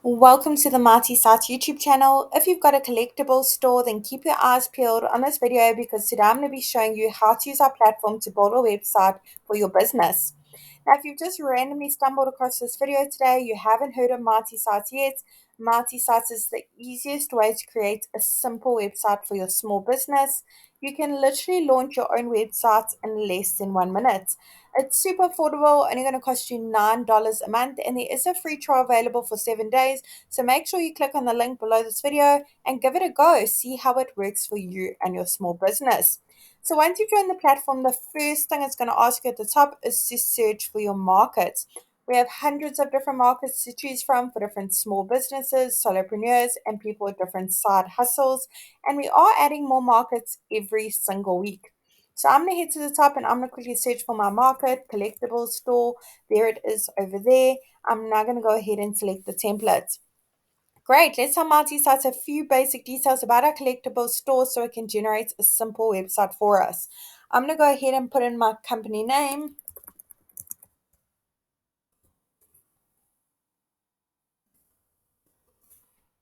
Welcome to the Marty Sites YouTube channel. If you've got a collectible store, then keep your eyes peeled on this video because today I'm going to be showing you how to use our platform to build a website for your business. Now, if you've just randomly stumbled across this video today, you haven't heard of Marty Sites yet. Marty Sites is the easiest way to create a simple website for your small business. You can literally launch your own website in less than 1 minute. It's super affordable, only going to cost you $9 a month, and there is a free trial available for 7 days. So make sure you click on the link below this video and give it a go. See how it works for you and your small business. So once you join the platform, the first thing it's going to ask you at the top is to search for your market. We have hundreds of different markets to choose from for different small businesses, solopreneurs, and people with different side hustles. And we are adding more markets every single week. So I'm going to head to the top and I'm going to quickly search for my market, collectibles store. There it is over there. I'm now going to go ahead and select the template. Great, let's tell Marty Sites a few basic details about our collectibles store so it can generate a simple website for us. I'm going to go ahead and put in my company name,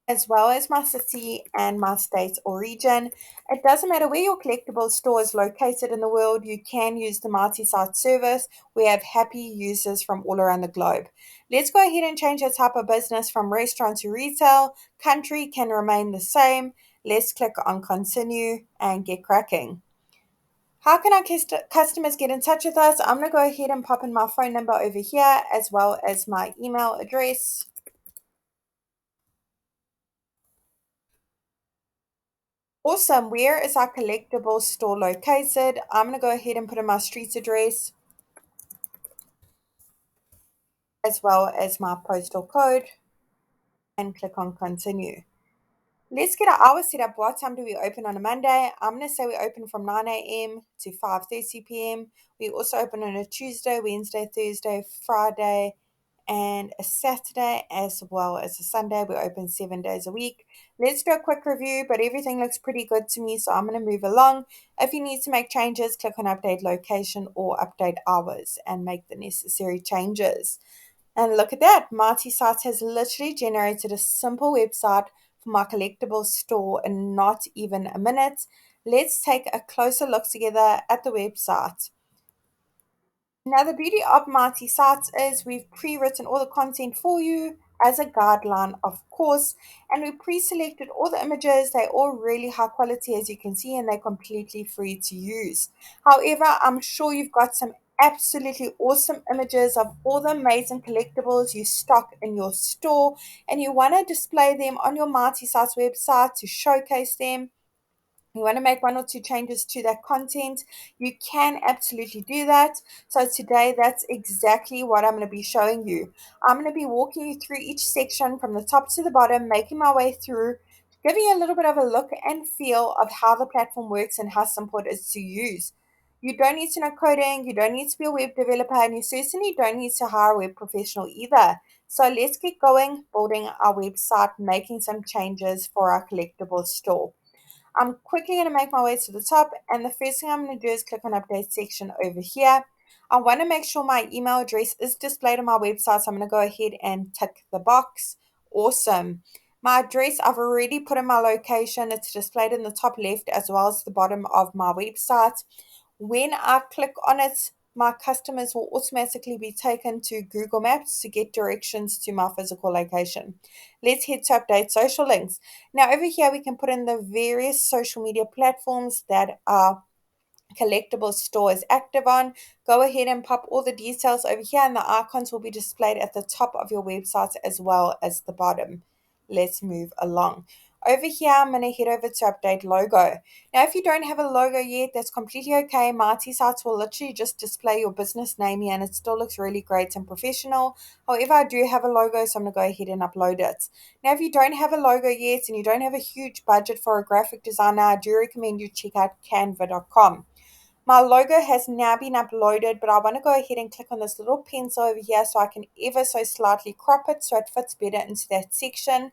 as well as my city and my state or region. It doesn't matter where your collectible store is located in the world, you can use the multi-site service. We have happy users from all around the globe. Let's go ahead and change the type of business from restaurant to retail. Country can remain the same. Let's click on continue and get cracking. How can our customers get in touch with us? I'm going to go ahead and pop in my phone number over here as well as my email address. Awesome. Where is our collectible store located? I'm going to go ahead and put in my street address as well as my postal code and click on continue. Let's get our hours set up. What time do we open on a Monday? I'm going to say we open from 9 a.m. to 5:30 p.m. We also open on a Tuesday, Wednesday, Thursday, Friday, and a Saturday as well as a Sunday. We're open 7 days a week. Let's do a quick review, but everything looks pretty good to me, so I'm going to move along. If you need to make changes, click on update location or update hours and make the necessary changes. And look at that, Marty Sites has literally generated a simple website for my collectibles store in not even a minute. Let's take a closer look together at the website. Now, the beauty of Mighty Sites is we've pre-written all the content for you as a guideline, of course, and we pre-selected all the images. They're all really high quality, as you can see, and they're completely free to use. However, I'm sure you've got some absolutely awesome images of all the amazing collectibles you stock in your store, and you want to display them on your Mighty Sites website to showcase them. You want to make one or two changes to that content, you can absolutely do that. So today, that's exactly what I'm going to be showing you. I'm going to be walking you through each section from the top to the bottom, making my way through, giving you a little bit of a look and feel of how the platform works and how simple it is to use. You don't need to know coding, you don't need to be a web developer, and you certainly don't need to hire a web professional either. So let's get going, building our website, making some changes for our collectible store. I'm quickly going to make my way to the top, and the first thing I'm going to do is click on update section over here. I want to make sure my email address is displayed on my website, so I'm going to go ahead and tick the box. Awesome. My address, I've already put in my location. It's displayed in the top left as well as the bottom of my website. When I click on it, my customers will automatically be taken to Google Maps to get directions to my physical location. Let's head to update social links. Now, over here, we can put in the various social media platforms that our collectibles store is active on. Go ahead and pop all the details over here, and the icons will be displayed at the top of your website as well as the bottom. Let's move along. Over here, I'm going to head over to update logo. Now, if you don't have a logo yet, that's completely okay. Mighty Sites will literally just display your business name here, and it still looks really great and professional. However, I do have a logo, so I'm going to go ahead and upload it. Now, if you don't have a logo yet and you don't have a huge budget for a graphic designer, I do recommend you check out canva.com. My logo has now been uploaded, but I want to go ahead and click on this little pencil over here so I can ever so slightly crop it so it fits better into that section.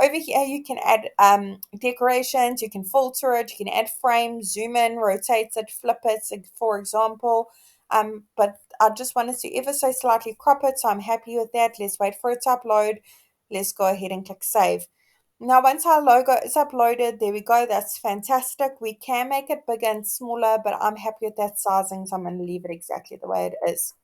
Over here, you can add decorations, you can filter it, you can add frames, zoom in, rotate it, flip it, for example. But I just wanted to ever so slightly crop it, so I'm happy with that. Let's wait for it to upload. Let's go ahead and click save. Now, once our logo is uploaded, there we go. That's fantastic. We can make it bigger and smaller, but I'm happy with that sizing, so I'm going to leave it exactly the way it is.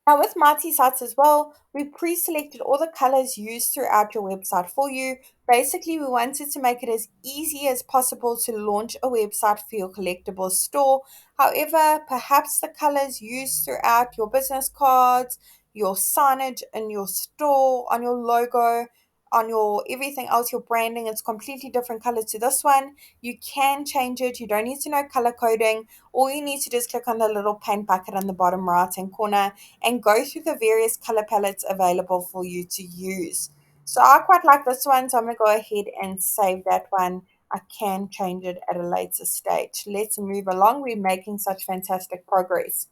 Now with multi-sites as well, we pre-selected all the colors used throughout your website for you. Basically, we wanted to make it as easy as possible to launch a website for your collectibles store. However, perhaps the colors used throughout your business cards, your signage in your store, on your logo, on your everything else, your branding, it's completely different colors to this one. You can change it. You don't need to know color coding. All you need to do is click on the little paint bucket on the bottom right hand corner and go through the various color palettes available for you to use. So I quite like this one, so I'm going to go ahead and save that one. I can change it at a later stage. Let's move along. We're making such fantastic progress.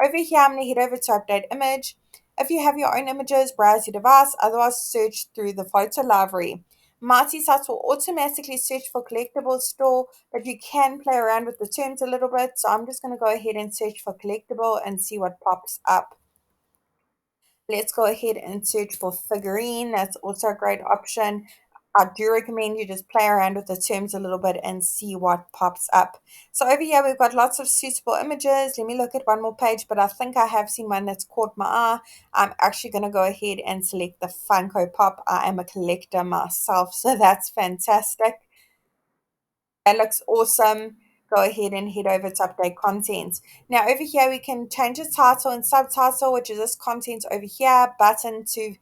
Over here, I'm going to head over to update image. If you have your own images, browse your device, otherwise search through the photo library. Multi-sites will automatically search for collectibles store, but you can play around with the terms a little bit. So I'm just going to go ahead and search for collectible and see what pops up. Let's go ahead and search for figurine. That's also a great option. I do recommend you just play around with the terms a little bit and see what pops up. So over here, we've got lots of suitable images. Let me look at one more page, but I think I have seen one that's caught my eye. I'm actually going to go ahead and select the Funko Pop. I am a collector myself, so that's fantastic. That looks awesome. Go ahead and head over to update content. Now over here we can change the title and subtitle, which is this content over here, button to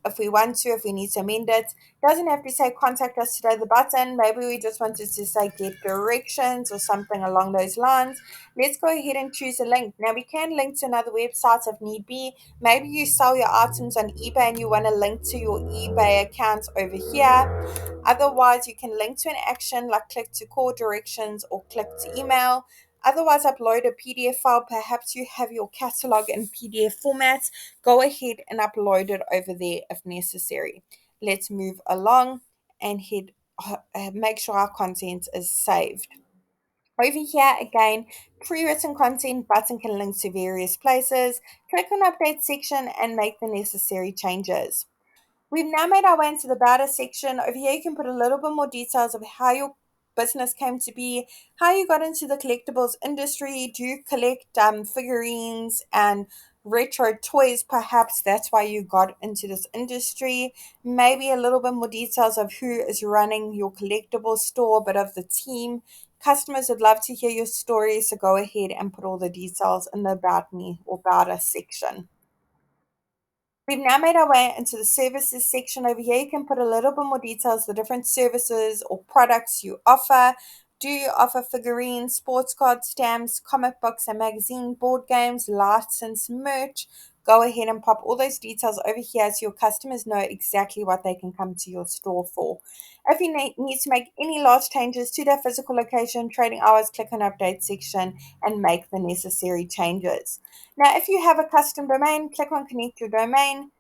if we want to, if we need to amend it. Doesn't have to say contact us today, the button. Maybe we just wanted to say get directions or something along those lines. Let's go ahead and choose a link. Now we can link to another website if need be. Maybe you sell your items on eBay and you want to link to your eBay account over here. Otherwise, you can link to an action like click to call directions or click to email. Otherwise, upload a PDF file. Perhaps you have your catalog in PDF format. Go ahead and upload it over there if necessary. Let's move along and make sure our content is saved. Over here again, pre-written content button can link to various places. Click on update section and make the necessary changes. We've now made our way into the About Us section. Over here, you can put a little bit more details of how your business came to be, how you got into the collectibles industry. Do you collect figurines and retro toys? Perhaps that's why you got into this industry. Maybe a little bit more details of who is running your collectibles store, a bit of the team. Customers would love to hear your story, so go ahead and put all the details in the About Me or About Us section. We've now made our way into the services section. Over here, you can put a little bit more details, the different services or products you offer. Do you offer figurines, sports cards, stamps, comic books and magazine, board games, licensed merch? Go ahead and pop all those details over here so your customers know exactly what they can come to your store for. If you need to make any last changes to their physical location, trading hours, click on update section and make the necessary changes. Now, if you have a custom domain, click on connect your domain.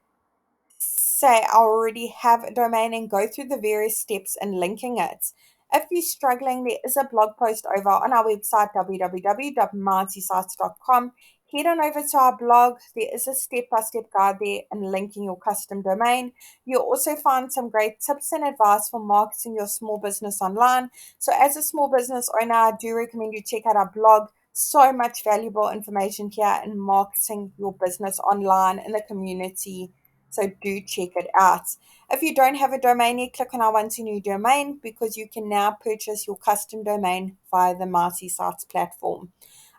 Say I already have a domain and go through the various steps in linking it. If you're struggling, there is a blog post over on our website www.multisites.com. Head on over to our blog. There is a step-by-step guide there in linking your custom domain. You'll also find some great tips and advice for marketing your small business online. So as a small business owner, I do recommend you check out our blog. So much valuable information here in marketing your business online in the community, so do check it out. If you don't have a domain yet, click on our Want a New Domain because you can now purchase your custom domain via the multi-sites platform.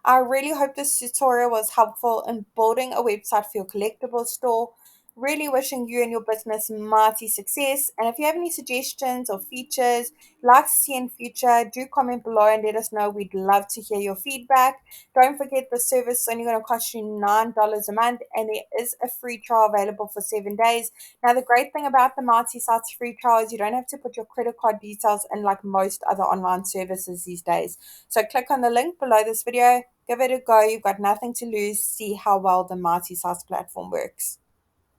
I really hope this tutorial was helpful in building a website for your collectibles store. Really wishing you and your business mighty success. And if you have any suggestions or features you'd like to see in future, do comment below and let us know. We'd love to hear your feedback. Don't forget the service is only going to cost you $9 a month and there is a free trial available for 7 days. Now, the great thing about the multi-sites free trial is you don't have to put your credit card details in like most other online services these days. So click on the link below this video, give it a go. You've got nothing to lose. See how well the multi-sites platform works.